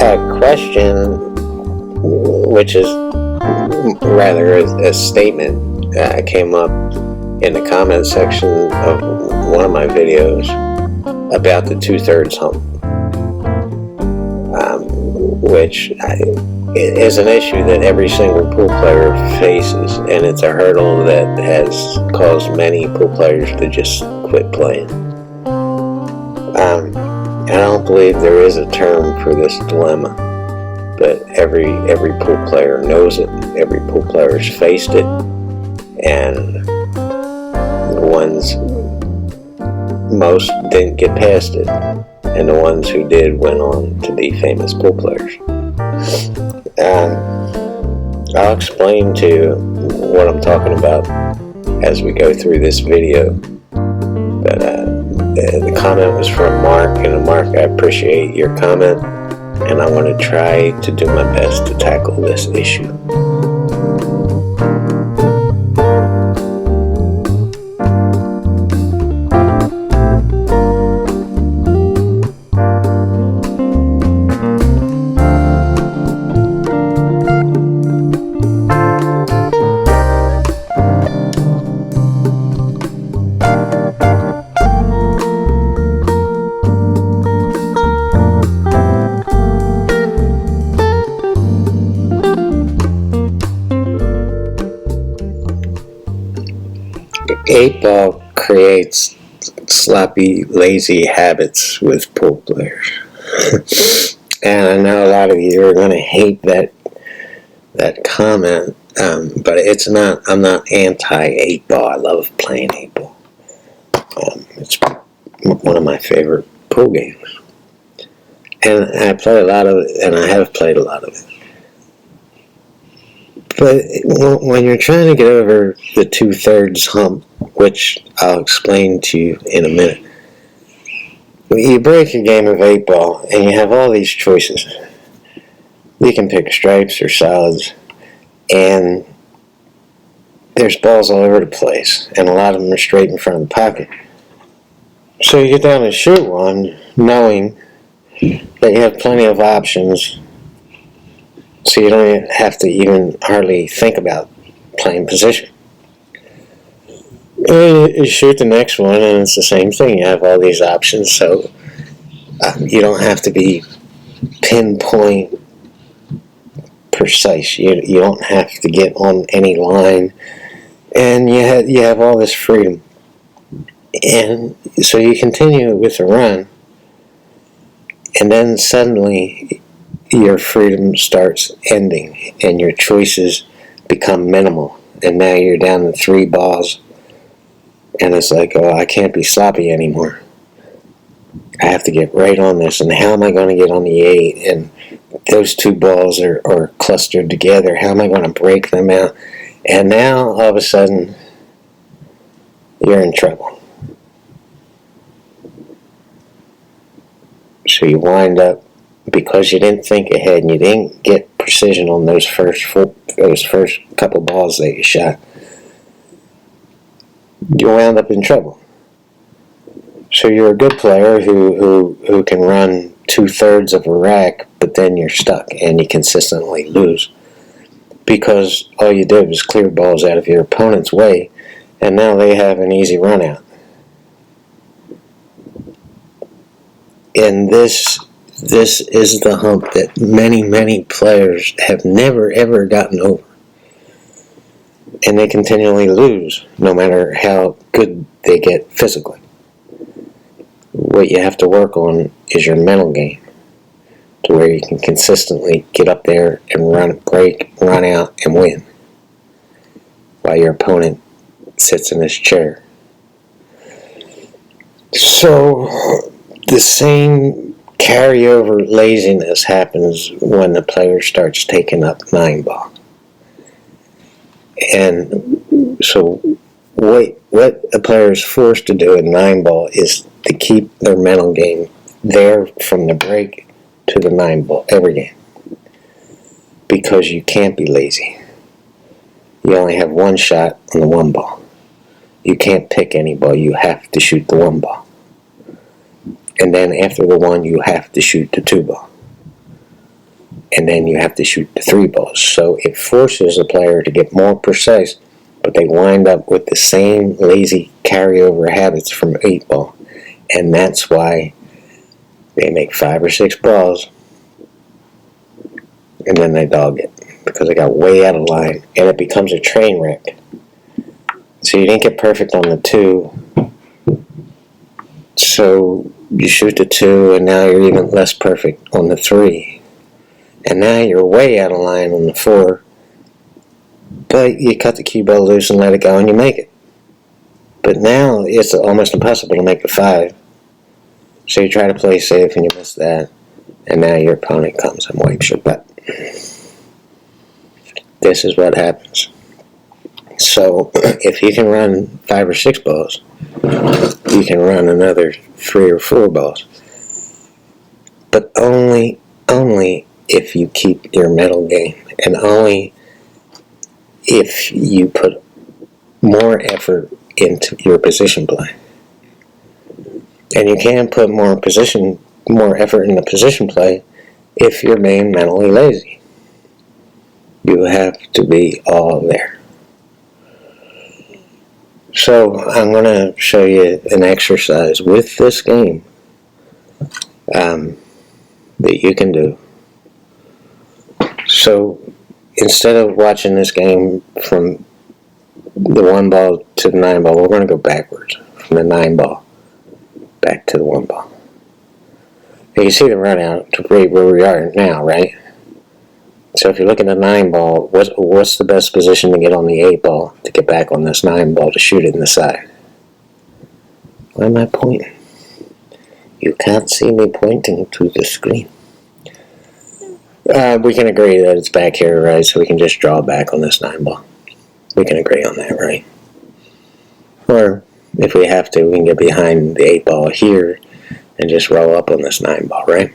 A question, which is rather a statement, came up in the comment section of one of my videos about the 2/3 hump, which is an issue that every single pool player faces, and it's a hurdle that has caused many pool players to just quit playing. I don't believe there is a term for this dilemma, but every pool player knows it. Every pool player has faced it, and the ones most didn't get past it, and the ones who did went on to be famous pool players. I'll explain to you what I'm talking about as we go through this video, but the comment was from Mark, and Mark, I appreciate your comment, and I want to try to do my best to tackle this issue. Eight ball creates sloppy, lazy habits with pool players. And I know a lot of you are going to hate that comment, but it's not. I'm not anti 8 ball. I love playing 8 ball. It's one of my favorite pool games, and I play a lot of it, and I have played a lot of it. But when you're trying to get over the 2/3 hump, which I'll explain to you in a minute, you break a game of 8 ball and you have all these choices. You can pick stripes or solids, and there's balls all over the place, and a lot of them are straight in front of the pocket. So you get down and shoot one, knowing that you have plenty of options, so you don't have to even hardly think about playing position. And you shoot the next one, and it's the same thing. You have all these options, so you don't have to be pinpoint precise. You don't have to get on any line, and you have all this freedom. And so you continue with the run, and then suddenly your freedom starts ending, and your choices become minimal, and now you're down to 3 balls, and it's like, oh, I can't be sloppy anymore. I have to get right on this, and how am I going to get on the 8? And those 2 balls are clustered together. How am I going to break them out? And now, all of a sudden, you're in trouble. So you wind up, because you didn't think ahead and you didn't get precision on those first couple balls that you shot, you wound up in trouble. So you're a good player who can run 2/3 of a rack, but then you're stuck and you consistently lose because all you did was clear balls out of your opponent's way, and now they have an easy run out. And this is the hump that many players have never ever gotten over, and they continually lose no matter how good they get physically. What you have to work on is your mental game, to where you can consistently get up there and run out and win, while your opponent sits in his chair. So the same carryover laziness happens when the player starts taking up 9 ball. And so what a player is forced to do in 9 ball is to keep their mental game there from the break to the 9 ball every game, because you can't be lazy. You only have 1 shot on the 1 ball. You can't pick any ball. You have to shoot the 1 ball. And then after the 1, you have to shoot the 2 ball. and then you have to shoot the 3 balls. So it forces the player to get more precise, but they wind up with the same lazy carryover habits from 8 ball. And that's why they make 5 or 6 balls, and then they dog it, because they got way out of line, and it becomes a train wreck. So you didn't get perfect on the 2, so you shoot the 2, and now you're even less perfect on the 3. And now you're way out of line on the 4, but you cut the cue ball loose and let it go, and you make it. But now it's almost impossible to make the 5. So you try to play safe, and you miss that, and now your opponent comes and wipes your butt. This is what happens. So if you can run 5 or 6 balls, you can run another 3 or 4 balls. But only if you keep your mental game, and only if you put more effort into your position play. And you can't put more effort in the position play if you're being mentally lazy. You have to be all there. So I'm going to show you an exercise with this game that you can do. So instead of watching this game from the 1 ball to the 9 ball, we're going to go backwards from the 9 ball back to the 1 ball. You can see the run out to where we are now, right? So if you look at the 9 ball, what's the best position to get on the 8 ball to get back on this 9 ball to shoot it in the side? Why am I pointing? You can't see me pointing to the screen. We can agree that it's back here, right? So we can just draw back on this 9 ball. We can agree on that, right? Or if we have to, we can get behind the 8 ball here and just roll up on this 9 ball, right?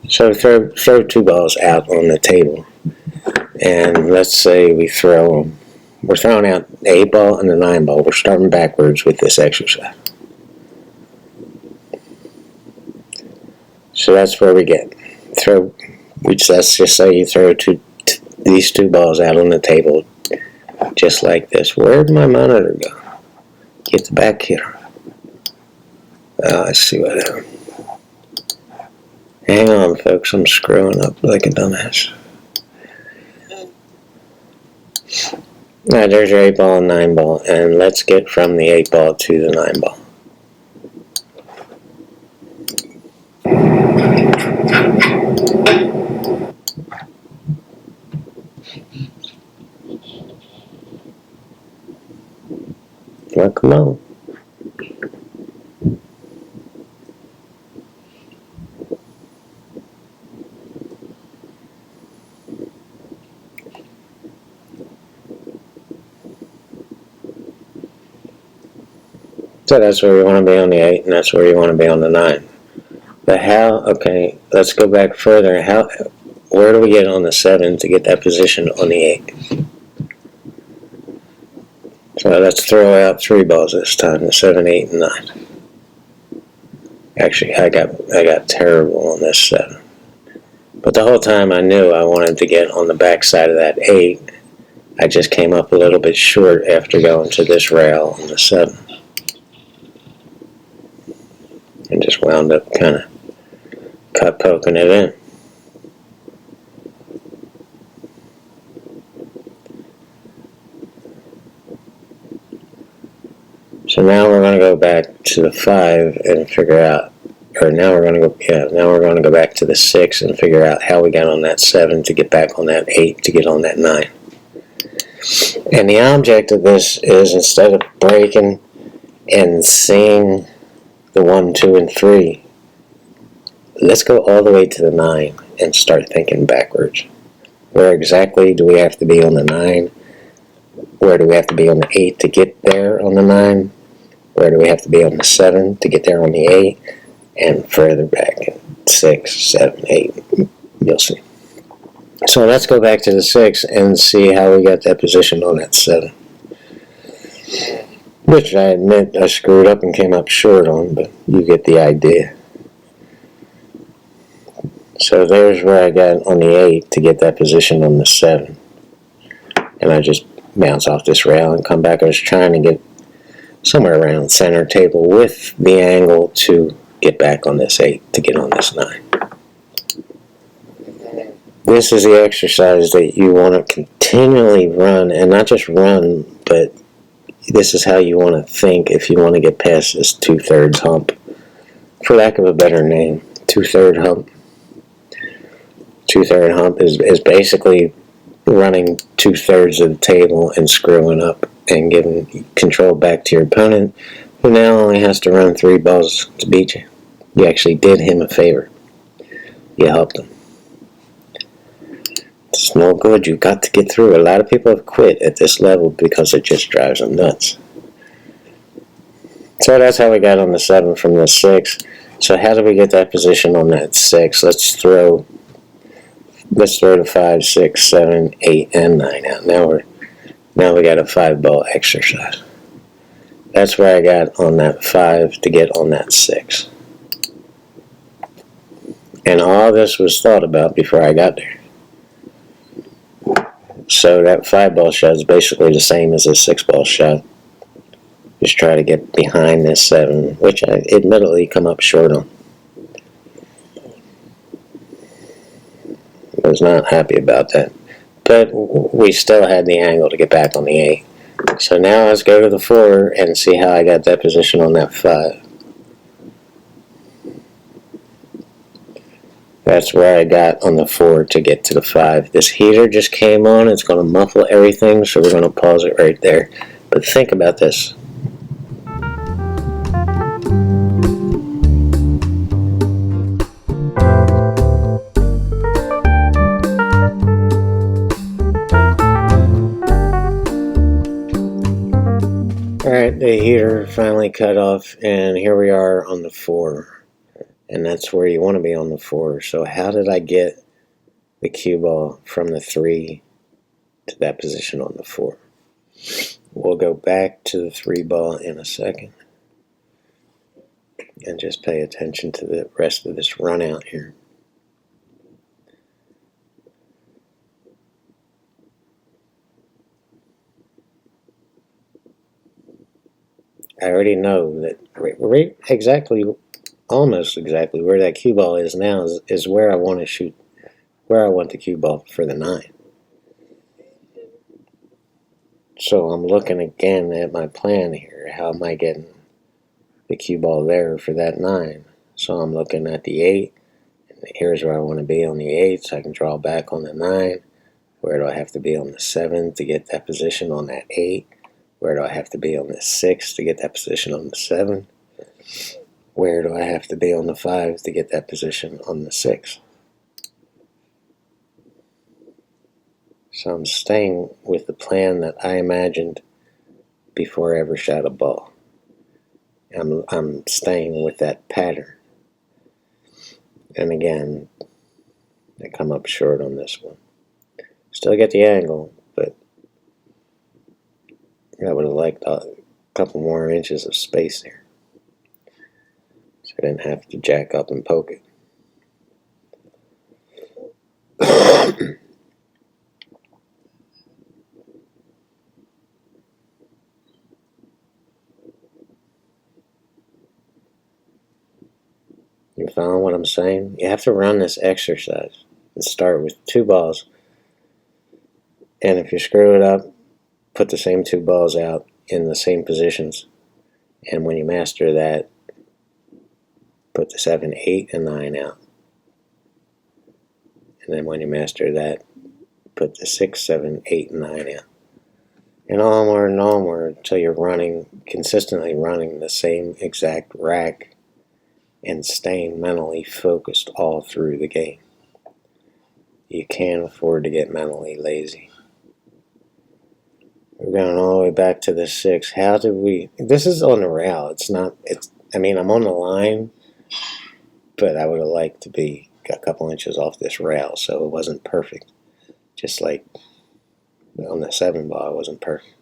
So throw 2 balls out on the table, and let's say we're throwing out the 8 ball and the 9 ball. We're starting backwards with this exercise. So that's where we get. Let's just say you throw these 2 balls out on the table, just like this. Where'd my monitor go? Get the back here. Let's see what happened. Hang on, folks, I'm screwing up like a dumbass. Alright, there's your 8 ball and 9 ball, and let's get from the 8 ball to the 9 ball. Well, come on. So that's where you want to be on the 8, and that's where you want to be on the 9. But how, okay, let's go back further. Where do we get on the 7 to get that position on the 8? So let's throw out 3 balls this time, the 7, 8, and 9. Actually, I got terrible on this 7. But the whole time I knew I wanted to get on the back side of that 8. I just came up a little bit short after going to this rail on the 7. And just wound up kind of poking it in. So now we're going to go back to the 5 and figure out, now we're going to go back to the 6 and figure out how we got on that 7 to get back on that 8 to get on that 9. And the object of this is, instead of breaking and seeing the 1, 2, and 3, let's go all the way to the 9 and start thinking backwards. Where exactly do we have to be on the 9? Where do we have to be on the 8 to get there on the 9? Where do we have to be on the 7 to get there on the 8? And further back, 6, 7, 8, you'll see. So let's go back to the 6 and see how we got that position on that 7. Which I admit I screwed up and came up short on, but you get the idea. So there's where I got on the 8 to get that position on the 7. And I just bounce off this rail and come back. I was trying to get somewhere around center table with the angle to get back on this 8 to get on this 9. This is the exercise that you want to continually run, and not just run, but this is how you want to think if you want to get past this 2/3 hump. For lack of a better name, 2/3 hump. 2/3 hump is basically running 2/3 of the table and screwing up and giving control back to your opponent, who now only has to run 3 balls to beat you. You actually did him a favor. You helped him. It's no good. You've got to get through it. A lot of people have quit at this level because it just drives them nuts. So that's how we got on the 7 from the 6. So how do we get that position on that 6? Let's throw the 5, 6, 7, 8, and 9 out. Now we got a 5-ball exercise. That's where I got on that 5 to get on that 6. And all this was thought about before I got there. So that 5-ball shot is basically the same as a 6-ball shot. Just try to get behind this 7, which I admittedly come up short on. I was not happy about that. But we still had the angle to get back on the 8. So now let's go to the 4 and see how I got that position on that 5. That's where I got on the 4 to get to the 5. This heater just came on. It's going to muffle everything, so we're going to pause it right there. But think about this. Alright, the heater finally cut off, and here we are on the 4. And that's where you want to be on the 4. So how did I get the cue ball from the 3 to that position on the 4? We'll go back to the 3 ball in a second. And just pay attention to the rest of this run out here. I already know that right exactly, almost exactly where that cue ball is now is where I want to shoot, where I want the cue ball for the 9. So I'm looking again at my plan here. How am I getting the cue ball there for that 9? So I'm looking at the 8. And here's where I want to be on the 8, so I can draw back on the 9. Where do I have to be on the 7 to get that position on that 8? Where do I have to be on the 6 to get that position on the 7? Where do I have to be on the 5 to get that position on the 6? So I'm staying with the plan that I imagined before I ever shot a ball. I'm staying with that pattern. And again, I come up short on this one. Still get the angle, but I would have liked a couple more inches of space there. So I didn't have to jack up and poke it. You following what I'm saying? You have to run this exercise and start with 2 balls. And if you screw it up, put the same 2 balls out in the same positions. And when you master that, put the 7, 8, and 9 out. And then when you master that, put the 6, 7, 8, and 9 out. And onward until you're consistently running the same exact rack and staying mentally focused all through the game. You can't afford to get mentally lazy. We're going all the way back to the 6. How did we... This is on the rail. I'm on the line, but I would have liked to be a couple inches off this rail, so it wasn't perfect. Just like on the 7 ball, it wasn't perfect.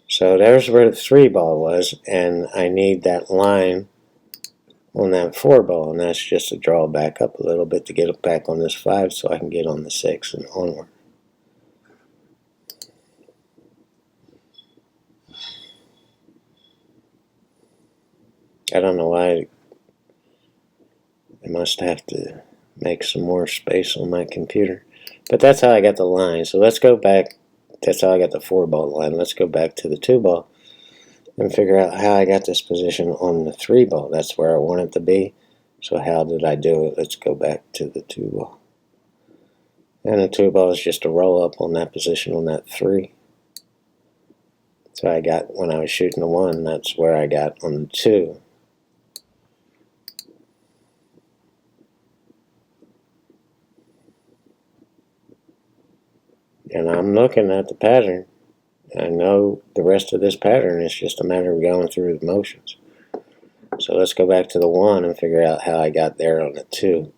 So there's where the 3 ball was, and I need that line on that 4 ball, and that's just to draw back up a little bit to get it back on this 5 so I can get on the 6 and onward. I don't know why I must have to make some more space on my computer. But that's how I got the line. So let's go back. That's how I got the 4 ball line. Let's go back to the 2 ball and figure out how I got this position on the 3 ball. That's where I want it to be. So how did I do it? Let's go back to the 2 ball. And the 2 ball is just a roll up on that position on that 3. So I got, when I was shooting the 1, that's where I got on the 2. And I'm looking at the pattern. I know the rest of this pattern is just a matter of going through the motions. So let's go back to the 1 and figure out how I got there on the 2,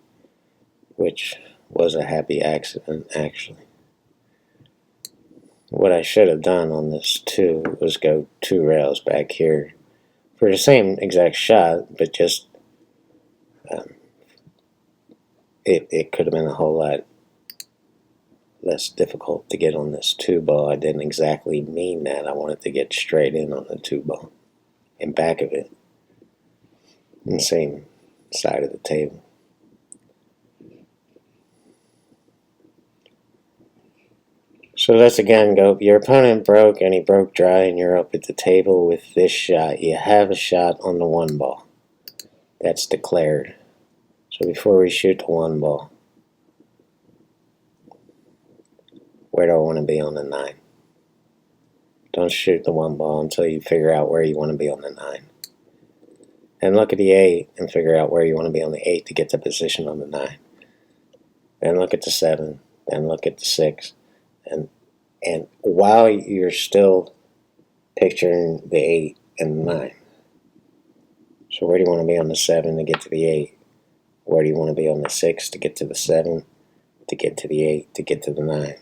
which was a happy accident, actually. What I should have done on this 2 was go 2 rails back here for the same exact shot, but just it could have been a whole lot less difficult to get on this 2 ball. I didn't exactly mean that. I wanted to get straight in on the 2 ball and back of it on the same side of the table. So let's again go. Your opponent broke and he broke dry and you're up at the table with this shot. You have a shot on the 1 ball. That's declared. So before we shoot the 1 ball, where do I want to be on the 9? Don't shoot the 1 ball until you figure out where you want to be on the 9. And look at the 8 and figure out where you want to be on the 8 to get the position on the 9. Then look at the 7. Then look at the 6. And while you're still picturing the 8 and the 9. So where do you want to be on the 7 to get to the 8? Where do you want to be on the 6 to get to the 7, to get to the 8, to get to the 9?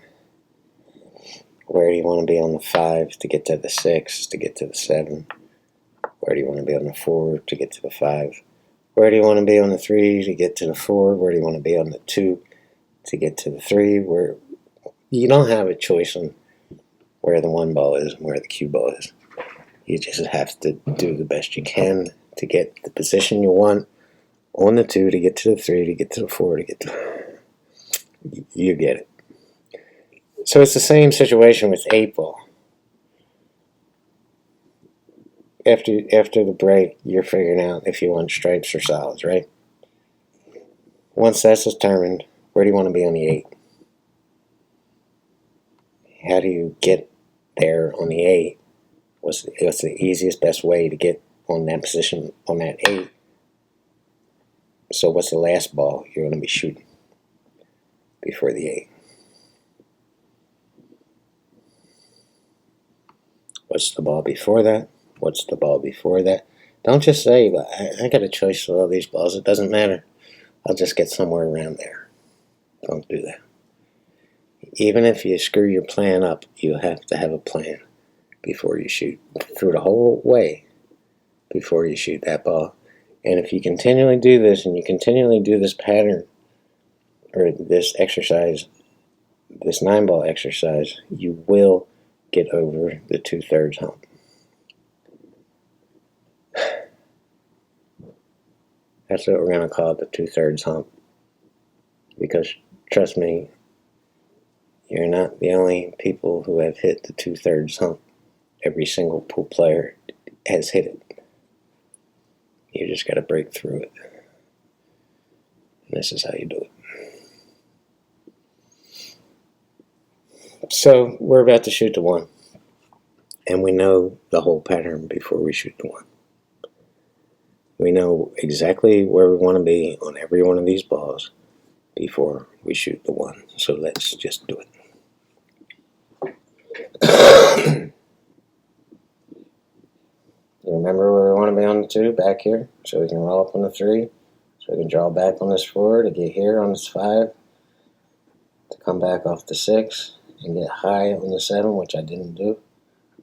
Where do you want to be on the 5 to get to the 6, to get to the 7? Where do you want to be on the 4 to get to the 5? Where do you want to be on the 3 to get to the 4? Where do you want to be on the 2 to get to the 3? Where you don't have a choice on where the 1 ball is and where the cue ball is. You just have to do the best you can to get the position you want on the 2 to get to the 3 to get to the 4 to get to... You get it. So it's the same situation with 8 ball. After the break, you're figuring out if you want stripes or solids, right? Once that's determined, where do you want to be on the 8? How do you get there on the 8? What's the easiest, best way to get on that position on that 8? So what's the last ball you're going to be shooting before the 8? What's the ball before that? What's the ball before that? Don't just say, but I got a choice of all these balls. It doesn't matter. I'll just get somewhere around there. Don't do that. Even if you screw your plan up, you have to have a plan before you shoot. Through the whole way before you shoot that ball. And if you continually do this and you continually do this pattern or this exercise, this 9 ball exercise, you will get over the 2/3 hump. That's what we're going to call it, the 2/3 hump. Because, trust me, you're not the only people who have hit the 2/3 hump. Every single pool player has hit it. You just got to break through it. And this is how you do it. So, we're about to shoot the 1. And we know the whole pattern before we shoot the 1. We know exactly where we want to be on every one of these balls before we shoot the 1. So let's just do it. You remember where we want to be on the 2? Back here. So we can roll up on the 3. So we can draw back on this 4 to get here on this 5. To come back off the 6 and get high on the 7, which I didn't do.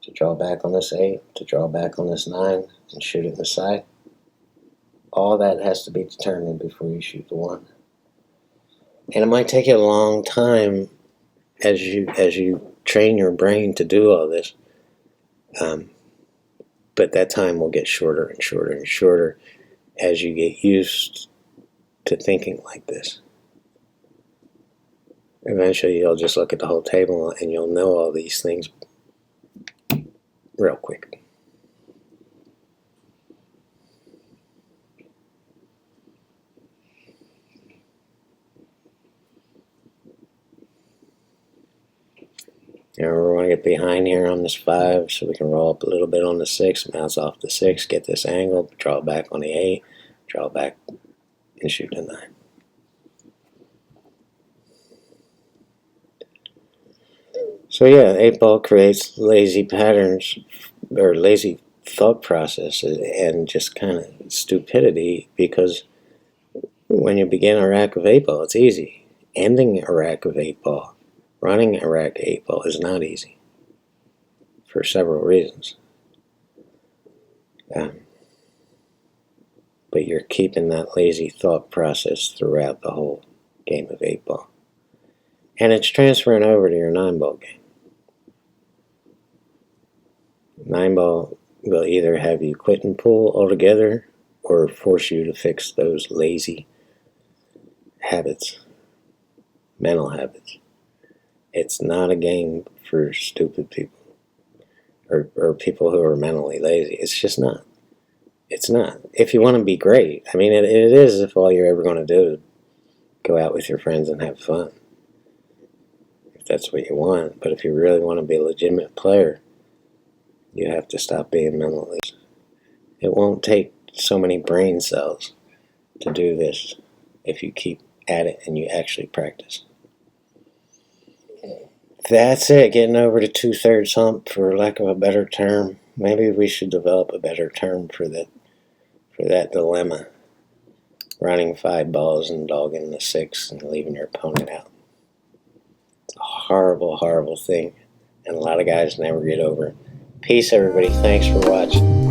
To draw back on this 8. To draw back on this 9 and shoot it in the side. All that has to be determined before you shoot the one. And it might take you a long time as you train your brain to do all this. But that time will get shorter and shorter and shorter as you get used to thinking like this. Eventually you'll just look at the whole table and you'll know all these things real quick. Now we want to get behind here on this 5 so we can roll up a little bit on the 6, bounce off the 6, get this angle, draw it back on the 8, draw it back, and shoot the 9. So yeah, 8 ball creates lazy patterns, or lazy thought processes, and just kind of stupidity, because when you begin a rack of 8 ball, it's easy. Ending a rack of 8 ball, running a rack of 8 ball is not easy, for several reasons. But you're keeping that lazy thought process throughout the whole game of 8 ball. And it's transferring over to your 9 ball game. 9 ball will either have you quit and pull altogether or force you to fix those lazy habits, mental habits. It's not a game for stupid people or people who are mentally lazy. It's just not. It's not. If you want to be great, I mean, it is if all you're ever going to do is go out with your friends and have fun. If that's what you want. But if you really want to be a legitimate player, you have to stop being mentally lazy. It won't take so many brain cells to do this if you keep at it and you actually practice. That's it. Getting over to 2/3 hump, for lack of a better term. Maybe we should develop a better term for that dilemma. Running 5 balls and dogging the 6 and leaving your opponent out. It's a horrible, horrible thing, and a lot of guys never get over it. Peace, everybody. Thanks for watching.